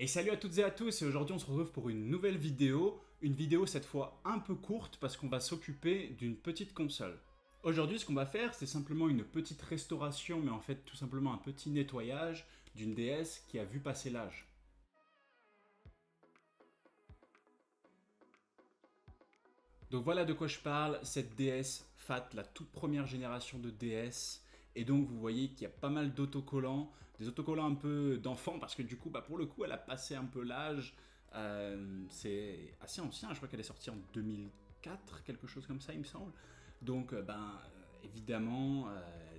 Et salut à toutes et à tous, et aujourd'hui on se retrouve pour une nouvelle vidéo cette fois un peu courte parce qu'on va s'occuper d'une petite console. Aujourd'hui ce qu'on va faire c'est simplement une petite restauration, mais en fait tout simplement un petit nettoyage d'une DS qui a vu passer l'âge. Donc voilà de quoi je parle, cette DS FAT, la toute première génération de DS. Et donc vous voyez qu'il y a pas mal d'autocollants, des autocollants un peu d'enfants, parce que du coup, pour le coup, elle a passé un peu l'âge. C'est assez ancien, je crois qu'elle est sortie en 2004, quelque chose comme ça, il me semble. Donc, évidemment,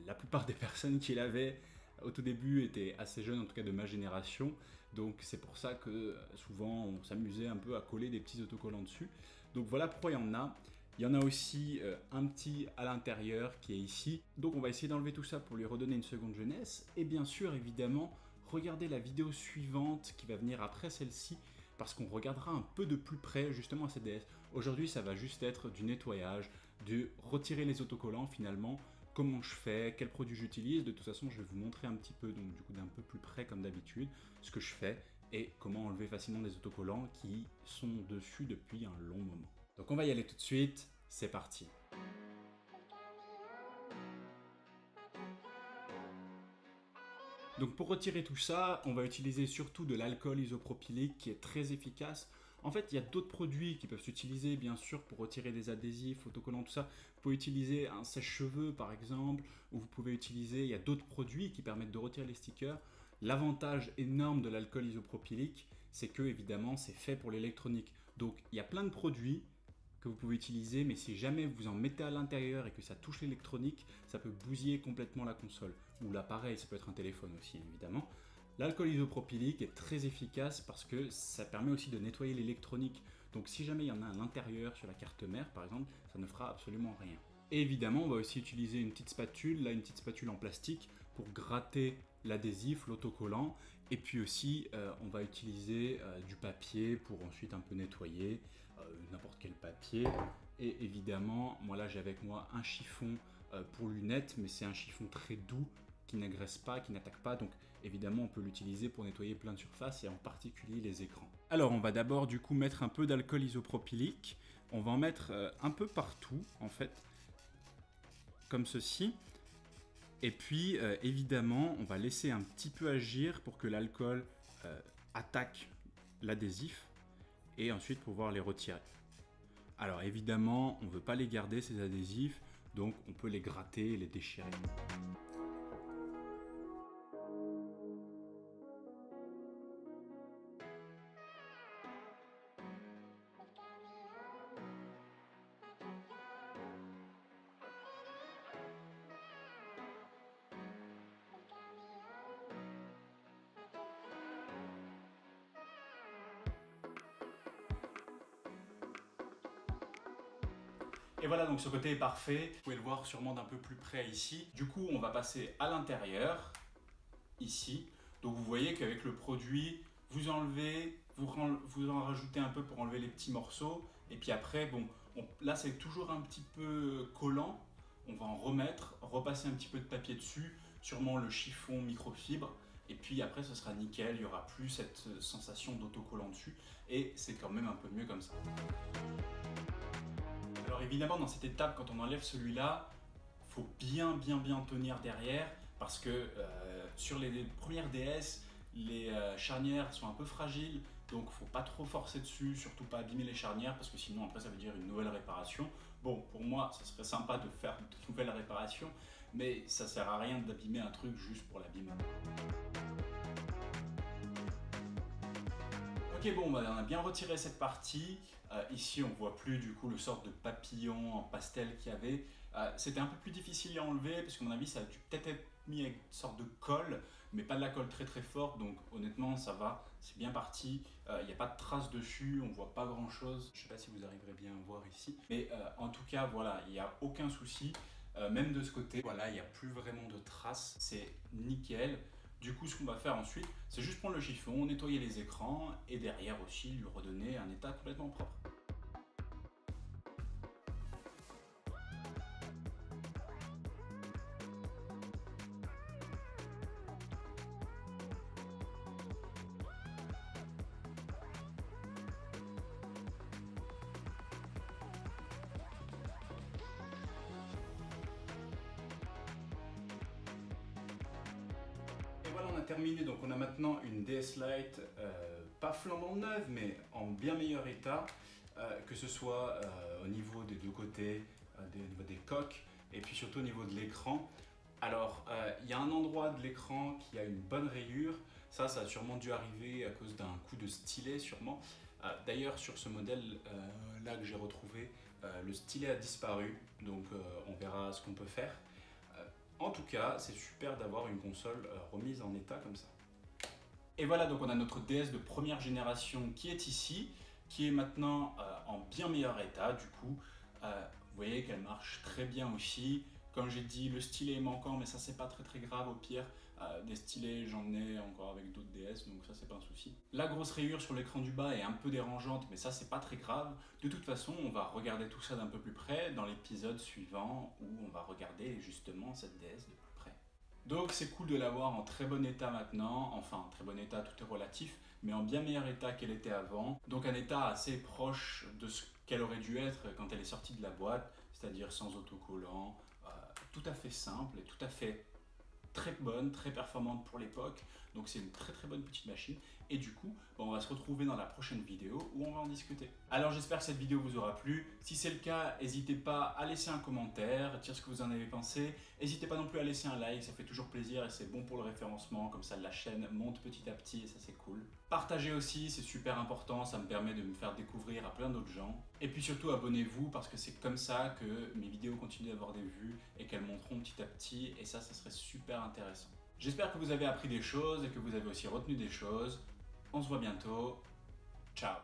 la plupart des personnes qui l'avaient au tout début étaient assez jeunes, en tout cas de ma génération. Donc c'est pour ça que souvent on s'amusait un peu à coller des petits autocollants dessus. Donc voilà pourquoi il y en a. Il y en a aussi un petit à l'intérieur qui est ici. Donc on va essayer d'enlever tout ça pour lui redonner une seconde jeunesse. Et bien sûr, évidemment, regardez la vidéo suivante qui va venir après celle-ci, parce qu'on regardera un peu de plus près justement à cette DS. Aujourd'hui, ça va juste être du nettoyage, de retirer les autocollants finalement, comment je fais, quels produits j'utilise. De toute façon, je vais vous montrer un petit peu, donc du coup d'un peu plus près comme d'habitude, ce que je fais et comment enlever facilement des autocollants qui sont dessus depuis un long moment. Donc on va y aller tout de suite, c'est parti. Donc pour retirer tout ça, on va utiliser surtout de l'alcool isopropylique qui est très efficace. En fait, il y a d'autres produits qui peuvent s'utiliser, bien sûr, pour retirer des adhésifs, autocollants, tout ça. Vous pouvez utiliser un sèche-cheveux, par exemple, ou vous pouvez utiliser, il y a d'autres produits qui permettent de retirer les stickers. L'avantage énorme de l'alcool isopropylique, c'est que, évidemment, c'est fait pour l'électronique. Donc, il y a plein de produits que vous pouvez utiliser, mais si jamais vous en mettez à l'intérieur et que ça touche l'électronique, ça peut bousiller complètement la console. Ou l'appareil, ça peut être un téléphone aussi, évidemment. L'alcool isopropylique est très efficace parce que ça permet aussi de nettoyer l'électronique. Donc si jamais il y en a à l'intérieur, sur la carte mère par exemple, ça ne fera absolument rien. Et évidemment, on va aussi utiliser une petite spatule, là une petite spatule en plastique, pour gratter l'adhésif, l'autocollant. Et puis aussi, on va utiliser du papier pour ensuite un peu nettoyer, n'importe quel papier. Et évidemment, moi là j'ai avec moi un chiffon pour lunettes, mais c'est un chiffon très doux, qui n'agresse pas, qui n'attaque pas, donc évidemment on peut l'utiliser pour nettoyer plein de surfaces et en particulier les écrans. Alors on va d'abord du coup mettre un peu d'alcool isopropylique, on va en mettre un peu partout en fait, comme ceci, et puis évidemment on va laisser un petit peu agir pour que l'alcool attaque l'adhésif et ensuite pouvoir les retirer. Alors évidemment on ne veut pas les garder ces adhésifs, donc on peut les gratter et les déchirer. Et voilà, donc ce côté est parfait. Vous pouvez le voir sûrement d'un peu plus près ici. Du coup, on va passer à l'intérieur, ici. Donc vous voyez qu'avec le produit, vous enlevez, vous en rajoutez un peu pour enlever les petits morceaux. Et puis après, bon, là c'est toujours un petit peu collant. On va en remettre, repasser un petit peu de papier dessus, sûrement le chiffon microfibre. Et puis après, ce sera nickel, il n'y aura plus cette sensation d'autocollant dessus. Et c'est quand même un peu mieux comme ça. Alors évidemment, dans cette étape, quand on enlève celui-là, il faut bien tenir derrière parce que sur les premières DS, les charnières sont un peu fragiles, donc il ne faut pas trop forcer dessus, surtout pas abîmer les charnières parce que sinon après ça veut dire une nouvelle réparation. Bon, pour moi, ça serait sympa de faire de nouvelles réparations, mais ça sert à rien d'abîmer un truc juste pour l'abîmer. Ok, bon, on a bien retiré cette partie. Ici, on voit plus du coup le sort de papillon en pastel qu'il y avait. C'était un peu plus difficile à enlever parce qu'à mon avis, ça a dû peut-être être mis avec une sorte de colle, mais pas de la colle très forte. Donc honnêtement, ça va, c'est bien parti. Il n'y a pas de traces dessus, on voit pas grand-chose. Je sais pas si vous arriverez bien à voir ici, mais en tout cas, voilà, il n'y a aucun souci. Même de ce côté, voilà, il n'y a plus vraiment de traces. C'est nickel. Du coup, ce qu'on va faire ensuite, c'est juste prendre le chiffon, nettoyer les écrans et derrière aussi lui redonner un état complètement propre. terminer, donc on a maintenant une DS Lite, pas flambant neuve, mais en bien meilleur état, que ce soit au niveau des deux côtés, au niveau des coques, et puis surtout au niveau de l'écran. Alors, il y a un endroit de l'écran qui a une bonne rayure. Ça a sûrement dû arriver à cause d'un coup de stylet, sûrement. D'ailleurs, sur ce modèle là que j'ai retrouvé, le stylet a disparu, donc on verra ce qu'on peut faire. En tout cas, c'est super d'avoir une console remise en état comme ça. Et voilà, donc on a notre DS de première génération qui est ici, qui est maintenant en bien meilleur état. Du coup, vous voyez qu'elle marche très bien aussi. Comme j'ai dit, le stylet est manquant, mais ça c'est pas très grave. Au pire, des stylets j'en ai encore avec d'autres DS, donc ça c'est pas un souci. La grosse rayure sur l'écran du bas est un peu dérangeante, mais ça c'est pas très grave. De toute façon, on va regarder tout ça d'un peu plus près dans l'épisode suivant où on va regarder justement cette DS de plus près. Donc c'est cool de l'avoir en très bon état maintenant, enfin très bon état, tout est relatif, mais en bien meilleur état qu'elle était avant. Donc un état assez proche de ce qu'elle aurait dû être quand elle est sortie de la boîte, c'est-à-dire sans autocollant, tout à fait simple et tout à fait très bonne, très performante pour l'époque. Donc c'est une très bonne petite machine. Et du coup, on va se retrouver dans la prochaine vidéo où on va en discuter. Alors j'espère que cette vidéo vous aura plu. Si c'est le cas, n'hésitez pas à laisser un commentaire, dire ce que vous en avez pensé. N'hésitez pas non plus à laisser un like, ça fait toujours plaisir et c'est bon pour le référencement. Comme ça, la chaîne monte petit à petit et ça c'est cool. Partagez aussi, c'est super important, ça me permet de me faire découvrir à plein d'autres gens. Et puis surtout, abonnez-vous parce que c'est comme ça que mes vidéos continuent d'avoir des vues et qu'elles monteront petit à petit. Et ça serait super intéressant. J'espère que vous avez appris des choses et que vous avez aussi retenu des choses. On se voit bientôt. Ciao!